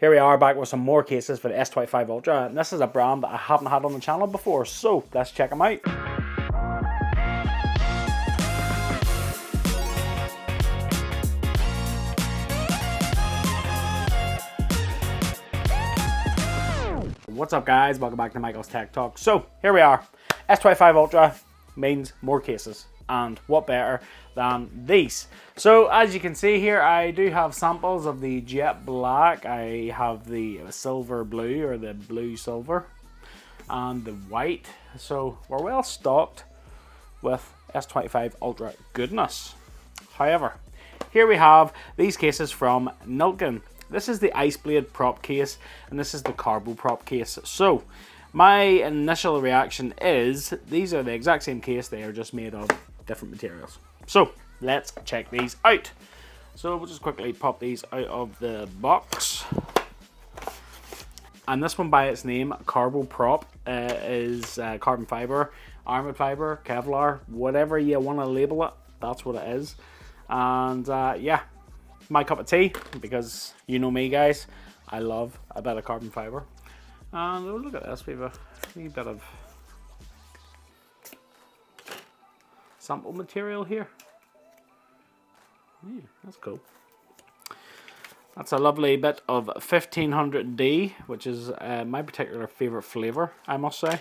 here we are back with some more cases for the S25 Ultra, and this is a brand that I haven't had on the channel before, so let's check them out. What's up guys, welcome back to Michael's Tech Talk. So here we are, S25 Ultra means more cases, and what better than these. So as you can see here, I do have samples of the jet black, I have the silver blue or the blue silver, and the white. So we're well stocked with S25 Ultra goodness. However, here we have these cases from Nillkin. This is the Iceblade prop case, and this is the CarboProp case. So my initial reaction is these are the exact same case, they are just made of different materials. So let's check these out. So we'll just quickly pop these out of the box. And this one by its name, CarboProp, is carbon fiber, armored fiber, Kevlar, whatever you want to label it, that's what it is. And yeah, my cup of tea, because you know me guys, I love a bit of carbon fiber. And oh, look at this, we have a wee bit of sample material here. Yeah, that's cool. That's a lovely bit of 1500D, which is my particular favorite flavor, I must say.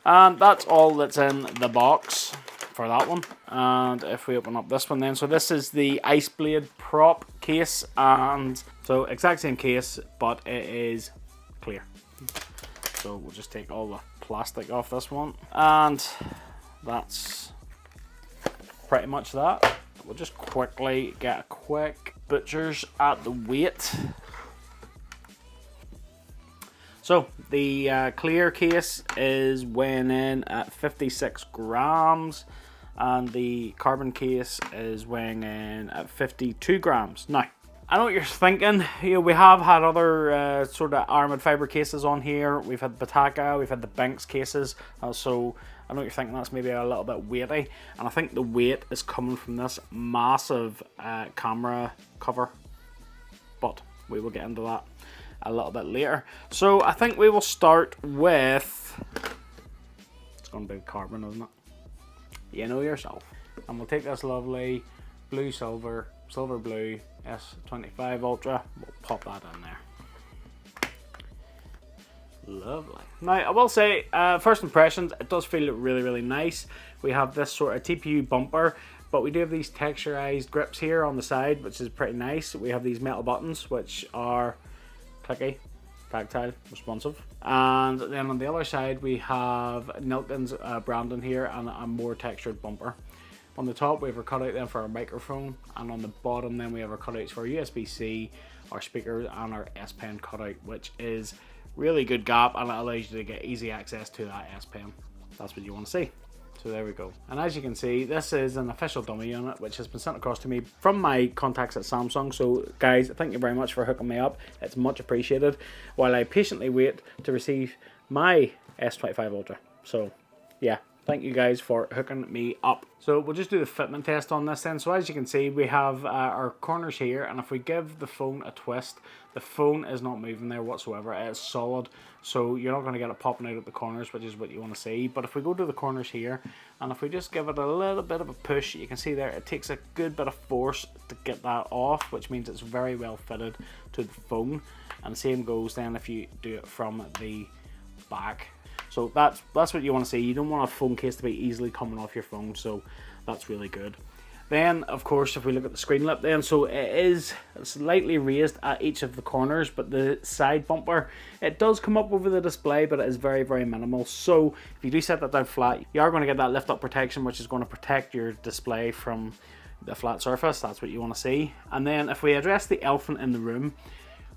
And that's all that's in the box for that one. And if we open up this one then, so this is the Iceblade prop case, and so exact same case, but it is clear. So we'll just take all the plastic off this one, and that's pretty much that. We'll just quickly get a quick butcher's at the weight. So the clear case is weighing in at 56 grams, and the carbon case is weighing in at 52 grams. Now, I know what you're thinking. You know, we have had other sort of armored fiber cases on here. We've had Bataka, we've had the Banks cases. So I know what you're thinking, that's maybe a little bit weighty. And I think the weight is coming from this massive camera cover. But we will get into that a little bit later. So I think we will start with, it's going to be carbon, isn't it? You know yourself. And we'll take this lovely blue silver, silver blue S25 Ultra. We'll pop that in there. Lovely. Now I will say, first impressions, it does feel really, really nice. We have this sort of TPU bumper, but we do have these texturized grips here on the side, which is pretty nice. We have these metal buttons, which are clicky, tactile, responsive. And then on the other side, we have Nillkin's branding here and a more textured bumper. On the top, we have our cutout then for our microphone, and on the bottom then we have our cutouts for USB-C, our speakers, and our S Pen cutout, which is really good gap, and it allows you to get easy access to that S Pen. That's what you want to see. So there we go. And as you can see, this is an official dummy unit which has been sent across to me from my contacts at Samsung. So guys, thank you very much for hooking me up. It's much appreciated, while I patiently wait to receive my S25 Ultra. So yeah, thank you guys for hooking me up. So we'll just do the fitment test on this then. So as you can see, we have our corners here, and if we give the phone a twist, the phone is not moving there whatsoever. It is solid, so you're not going to get it popping out at the corners, which is what you want to see. But if we go to the corners here, and if we just give it a little bit of a push, you can see there it takes a good bit of force to get that off, which means it's very well fitted to the phone. And the same goes then if you do it from the back. So that's what you want to see. You don't want a phone case to be easily coming off your phone, so that's really good. Then, of course, if we look at the screen lip then, so it is slightly raised at each of the corners, but the side bumper, it does come up over the display, but it is very, very minimal. So if you do set that down flat, you are going to get that lift-up protection, which is going to protect your display from the flat surface. That's what you want to see. And then if we address the elephant in the room,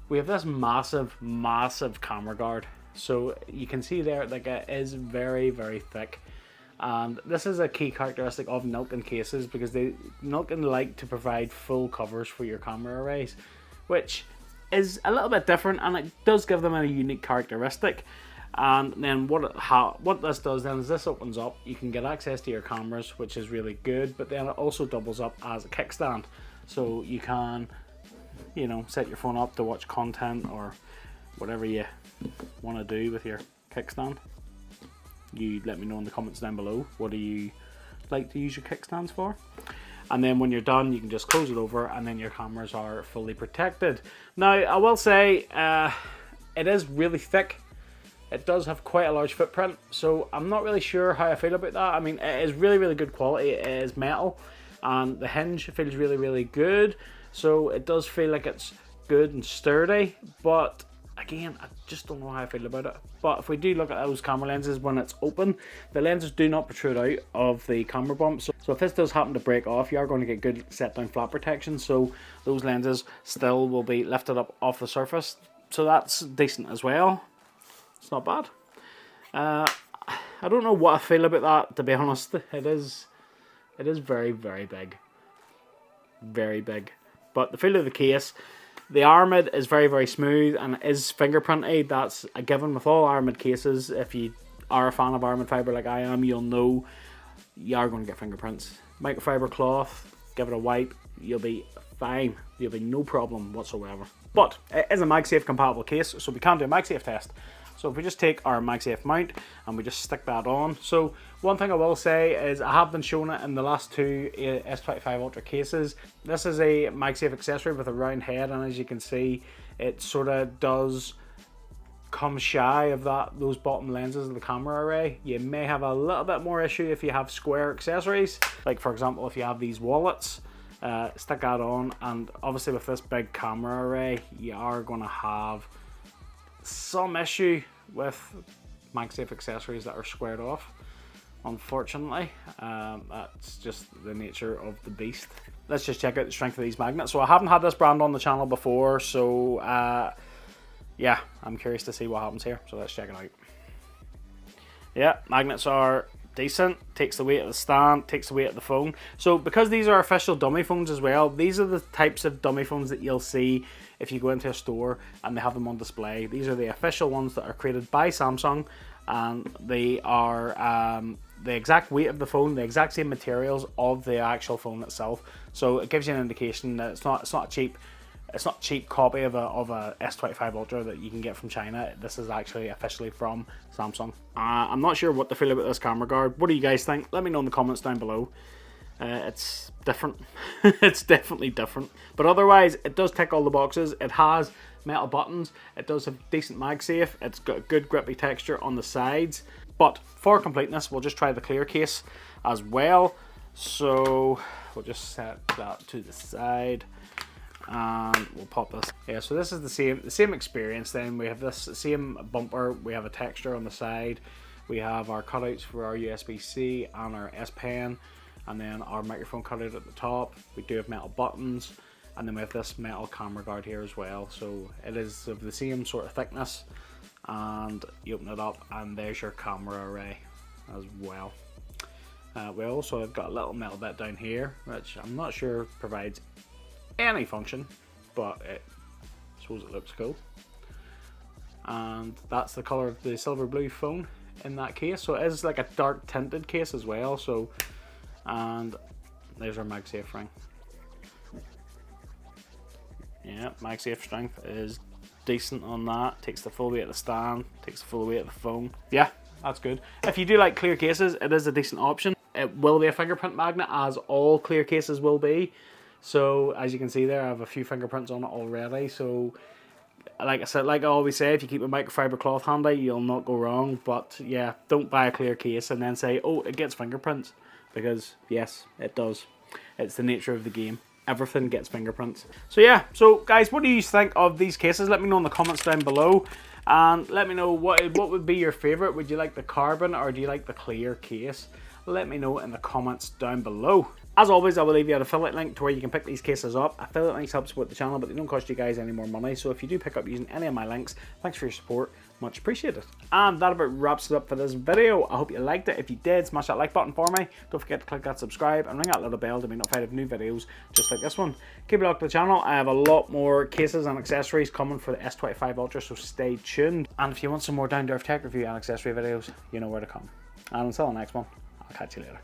we have this massive, massive camera guard. So you can see there, like, it is very, very thick. And this is a key characteristic of Nillkin cases, because Nillkin like to provide full covers for your camera arrays, which is a little bit different, and it does give them a unique characteristic. And then what this does then is this opens up, you can get access to your cameras, which is really good, but then it also doubles up as a kickstand. So you can you know, set your phone up to watch content or whatever you want to do with your kickstand. You let me know in the comments down below, what do you like to use your kickstands for? And then when you're done, you can just close it over and then your cameras are fully protected. Now, I will say, it is really thick. It does have quite a large footprint, so I'm not really sure how I feel about that. I mean, it is really, really good quality. It is metal, and the hinge feels really, really good. So it does feel like it's good and sturdy, but again, I just don't know how I feel about it. But if we do look at those camera lenses when it's open, the lenses do not protrude out of the camera bump. So if this does happen to break off, you are going to get good set down flat protection. So those lenses still will be lifted up off the surface. So that's decent as well. It's not bad. I don't know what I feel about that, to be honest. It is very, very big. Very big. But the feel of the case, the armid is very, very smooth and is fingerprinted. That's a given with all armid cases. If you are a fan of armid fiber like I am, you'll know you are going to get fingerprints. Microfiber cloth, give it a wipe, you'll be fine. You'll be no problem whatsoever. But it is a Magsafe compatible case, so we can do a Magsafe test. So if we just take our Magsafe mount and we just stick that on. So one thing I will say is I have been shown it in the last two S25 Ultra cases. This is a Magsafe accessory with a round head, and as you can see, it sort of does come shy of those bottom lenses of the camera array. You may have a little bit more issue if you have square accessories. Like for example, if you have these wallets, stick that on, and obviously with this big camera array, you are going to have some issue with Magsafe accessories that are squared off, unfortunately. That's just the nature of the beast. Let's just check out the strength of these magnets. So I haven't had this brand on the channel before, so yeah, I'm curious to see what happens here, so let's check it out. Yeah, magnets are decent, takes the weight of the stand, takes the weight of the phone. So because these are official dummy phones as well, these are the types of dummy phones that you'll see if you go into a store and they have them on display. These are the official ones that are created by Samsung, and they are the exact weight of the phone, the exact same materials of the actual phone itself. So it gives you an indication that it's not a cheap copy of a S25 Ultra that you can get from China. This is actually officially from Samsung. I'm not sure what to feel about this camera guard. What do you guys think? Let me know in the comments down below. It's different. It's definitely different. But otherwise, it does tick all the boxes. It has metal buttons. It does have decent MagSafe. It's got a good grippy texture on the sides. But for completeness, we'll just try the clear case as well. So we'll just set that to the side, and we'll pop this. Yeah, so this is the same experience. Then we have this same bumper. We have a texture on the side. We have our cutouts for our USB-C and our S Pen, and then our microphone cutout at the top. We do have metal buttons, and then we have this metal camera guard here as well. So it is of the same sort of thickness, and you open it up and there's your camera array as well. We also have got a little metal bit down here, which I'm not sure provides any function, but I suppose it looks cool. And that's the color of the silver blue phone in that case. So it is like a dark tinted case as well. So, and there's our MagSafe ring. Yeah, MagSafe strength is decent on that. Takes the full weight of the stand, takes the full weight of the phone. Yeah, that's good. If you do like clear cases, it is a decent option. It will be a fingerprint magnet, as all clear cases will be. So as you can see there, I have a few fingerprints on it already. So like I said, like I always say, if you keep a microfiber cloth handy, you'll not go wrong. But yeah, don't buy a clear case and then say, oh, it gets fingerprints, because yes, it does. It's the nature of the game. Everything gets fingerprints. So yeah, so guys, what do you think of these cases? Let me know in the comments down below, and let me know what would be your favorite. Would you like the carbon or do you like the clear case? Let me know in the comments down below. As always, I will leave you an affiliate link to where you can pick these cases up. Affiliate links help support the channel, but they don't cost you guys any more money. So if you do pick up using any of my links, thanks for your support. Much appreciated. And that about wraps it up for this video. I hope you liked it. If you did, smash that like button for me. Don't forget to click that subscribe and ring that little bell to be notified of new videos just like this one. Keep it locked to the channel. I have a lot more cases and accessories coming for the S25 Ultra, so stay tuned. And if you want some more down-to-earth tech review and accessory videos, you know where to come. And until the next one, I'll catch you later.